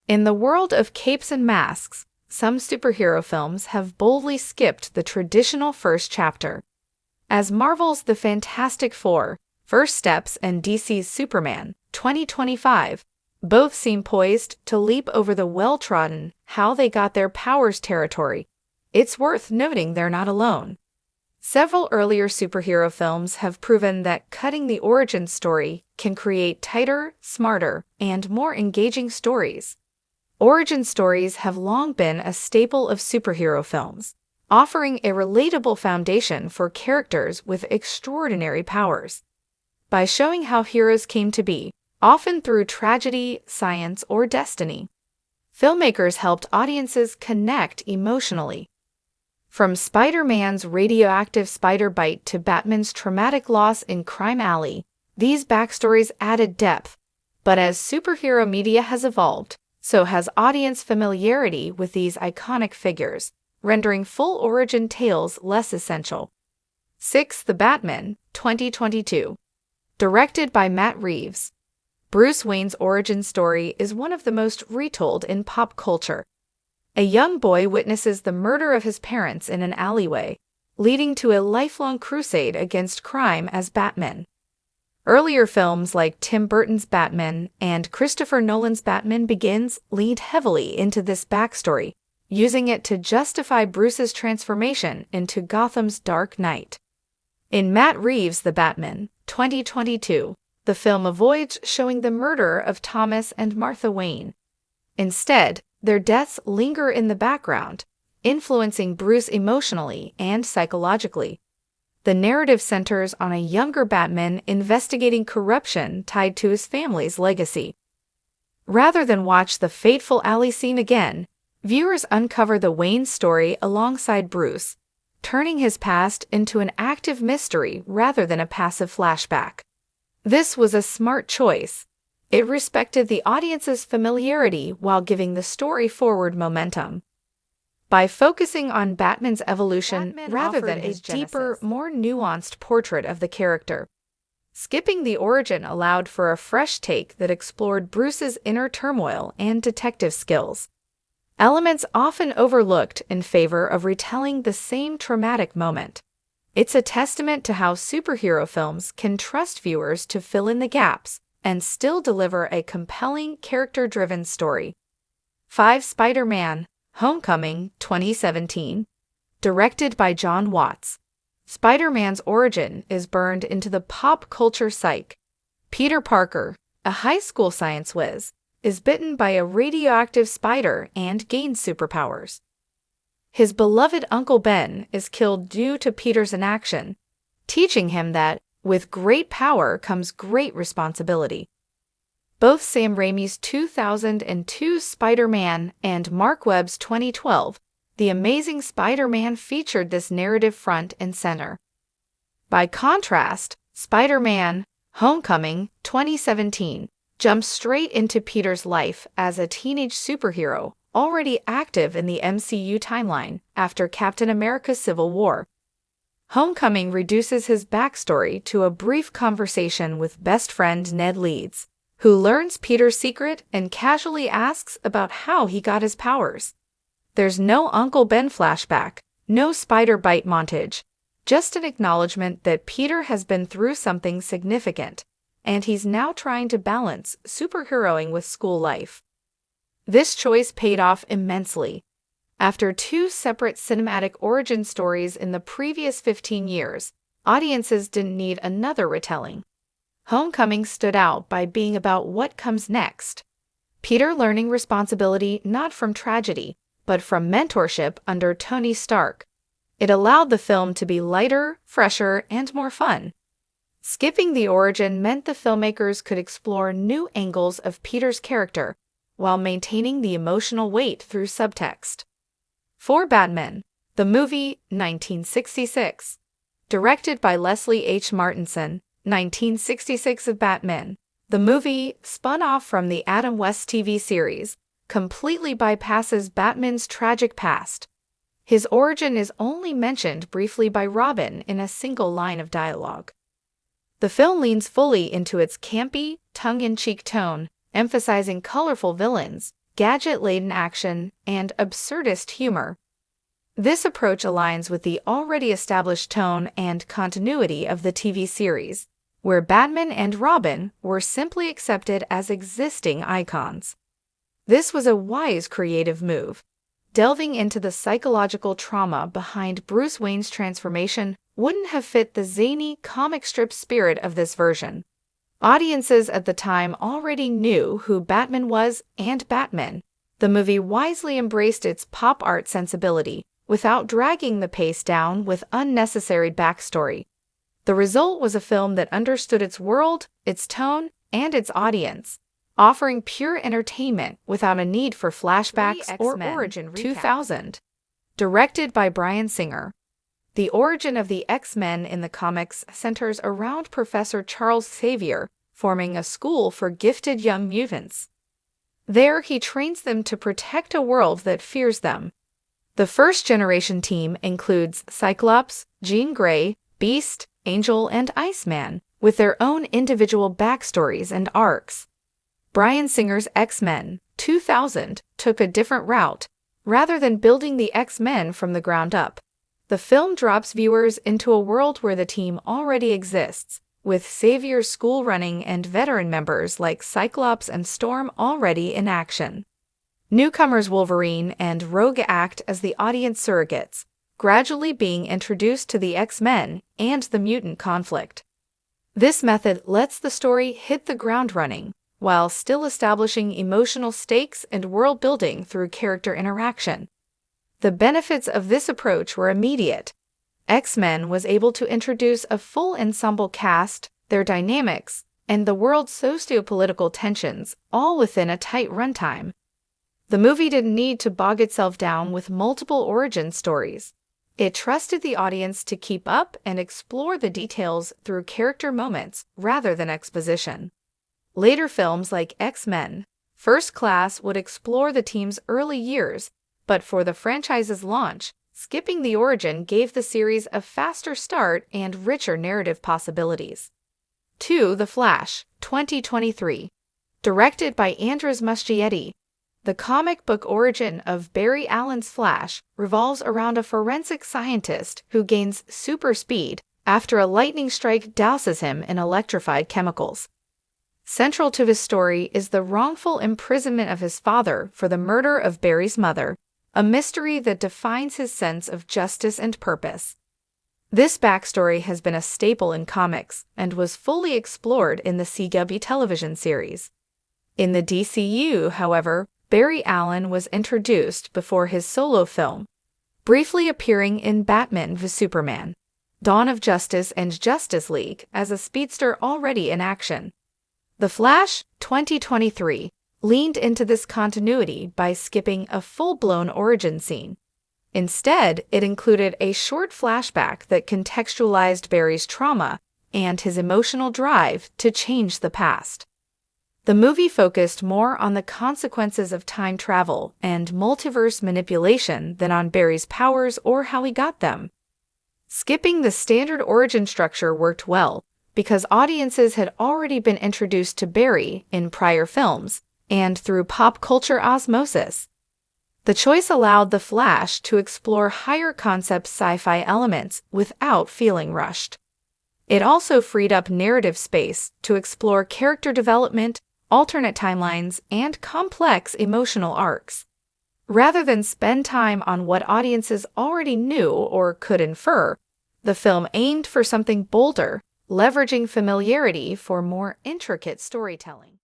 In the world of capes and masks, some superhero films have boldly skipped the traditional first chapter. As Marvel's The Fantastic Four, First Steps, and DC's Superman, 2025, both seem poised to leap over the well-trodden how they got their powers territory, it's worth noting they're not alone. Several earlier superhero films have proven that cutting the origin story can create tighter, smarter, and more engaging stories. Origin stories have long been a staple of superhero films, offering a relatable foundation for characters with extraordinary powers. By showing how heroes came to be, often through tragedy, science, or destiny, filmmakers helped audiences connect emotionally. From Spider-Man's radioactive spider bite to Batman's traumatic loss in Crime Alley, these backstories added depth. But as superhero media has evolved, so has audience familiarity with these iconic figures, rendering full origin tales less essential. 6. The Batman, 2022. Directed by Matt Reeves, Bruce Wayne's origin story is one of the most retold in pop culture. A young boy witnesses the murder of his parents in an alleyway, leading to a lifelong crusade against crime as Batman. Earlier films like Tim Burton's Batman and Christopher Nolan's Batman Begins leaned heavily into this backstory, using it to justify Bruce's transformation into Gotham's Dark Knight. In Matt Reeves' The Batman, 2022, the film avoids showing the murder of Thomas and Martha Wayne. Instead, their deaths linger in the background, influencing Bruce emotionally and psychologically. The narrative centers on a younger Batman investigating corruption tied to his family's legacy. Rather than watch the fateful alley scene again, viewers uncover the Wayne story alongside Bruce, turning his past into an active mystery rather than a passive flashback. This was a smart choice. It respected the audience's familiarity while giving the story forward momentum. By focusing on Batman's evolution rather than a deeper, more nuanced portrait of the character, skipping the origin allowed for a fresh take that explored Bruce's inner turmoil and detective skills, elements often overlooked in favor of retelling the same traumatic moment. It's a testament to how superhero films can trust viewers to fill in the gaps and still deliver a compelling, character-driven story. 5. Spider-Man, Homecoming, 2017. Directed by John Watts, Spider-Man's origin is burned into the pop culture psyche. Peter Parker, a high school science whiz, is bitten by a radioactive spider and gains superpowers. His beloved Uncle Ben is killed due to Peter's inaction, teaching him that, with great power comes great responsibility. Both Sam Raimi's 2002 Spider-Man and Mark Webb's 2012 The Amazing Spider-Man featured this narrative front and center. By contrast, Spider-Man, Homecoming, 2017, jumps straight into Peter's life as a teenage superhero, already active in the MCU timeline after Captain America: Civil War. Homecoming reduces his backstory to a brief conversation with best friend Ned Leeds, who learns Peter's secret and casually asks about how he got his powers. There's no Uncle Ben flashback, no spider bite montage, just an acknowledgement that Peter has been through something significant, and he's now trying to balance superheroing with school life. This choice paid off immensely. After two separate cinematic origin stories in the previous 15 years, audiences didn't need another retelling. Homecoming stood out by being about what comes next. Peter learning responsibility not from tragedy, but from mentorship under Tony Stark. It allowed the film to be lighter, fresher, and more fun. Skipping the origin meant the filmmakers could explore new angles of Peter's character while maintaining the emotional weight through subtext. 4. Batman, the movie, 1966. Directed by Leslie H. Martinson, 1966 of Batman, the movie, spun off from the Adam West TV series, completely bypasses Batman's tragic past. His origin is only mentioned briefly by Robin in a single line of dialogue. The film leans fully into its campy, tongue-in-cheek tone, emphasizing colorful villains, gadget-laden action, and absurdist humor. This approach aligns with the already established tone and continuity of the TV series, where Batman and Robin were simply accepted as existing icons. This was a wise creative move. Delving into the psychological trauma behind Bruce Wayne's transformation wouldn't have fit the zany comic strip spirit of this version. Audiences at the time already knew who Batman was and Batman. The movie wisely embraced its pop art sensibility without dragging the pace down with unnecessary backstory. The result was a film that understood its world, its tone, and its audience, offering pure entertainment without a need for flashbacks or origin recap. 2000. Directed by Bryan Singer. The origin of the X-Men in the comics centers around Professor Charles Xavier forming a school for gifted young mutants. There, he trains them to protect a world that fears them. The first-generation team includes Cyclops, Jean Grey, Beast, Angel, and Iceman, with their own individual backstories and arcs. Bryan Singer's X-Men 2000 took a different route. Rather than building the X-Men from the ground up, the film drops viewers into a world where the team already exists, with Xavier's school running and veteran members like Cyclops and Storm already in action. Newcomers Wolverine and Rogue act as the audience surrogates, gradually being introduced to the X-Men and the mutant conflict. This method lets the story hit the ground running, while still establishing emotional stakes and world building through character interaction. The benefits of this approach were immediate. X-Men was able to introduce a full ensemble cast, their dynamics, and the world's socio-political tensions, all within a tight runtime. The movie didn't need to bog itself down with multiple origin stories. It trusted the audience to keep up and explore the details through character moments rather than exposition. Later films like X-Men First Class would explore the team's early years, but for the franchise's launch, skipping the origin gave the series a faster start and richer narrative possibilities. 2. The Flash, 2023. Directed by Andres Muschietti. The comic book origin of Barry Allen's Flash revolves around a forensic scientist who gains super speed after a lightning strike douses him in electrified chemicals. Central to his story is the wrongful imprisonment of his father for the murder of Barry's mother, a mystery that defines his sense of justice and purpose. This backstory has been a staple in comics and was fully explored in the CW television series. In the DCU, however, Barry Allen was introduced before his solo film, briefly appearing in Batman v Superman, Dawn of Justice and Justice League as a speedster already in action. The Flash, 2023, leaned into this continuity by skipping a full-blown origin scene. Instead, it included a short flashback that contextualized Barry's trauma and his emotional drive to change the past. The movie focused more on the consequences of time travel and multiverse manipulation than on Barry's powers or how he got them. Skipping the standard origin structure worked well because audiences had already been introduced to Barry in prior films and through pop culture osmosis. The choice allowed The Flash to explore higher concept sci-fi elements without feeling rushed. It also freed up narrative space to explore character development, alternate timelines, and complex emotional arcs. Rather than spend time on what audiences already knew or could infer, the film aimed for something bolder, leveraging familiarity for more intricate storytelling.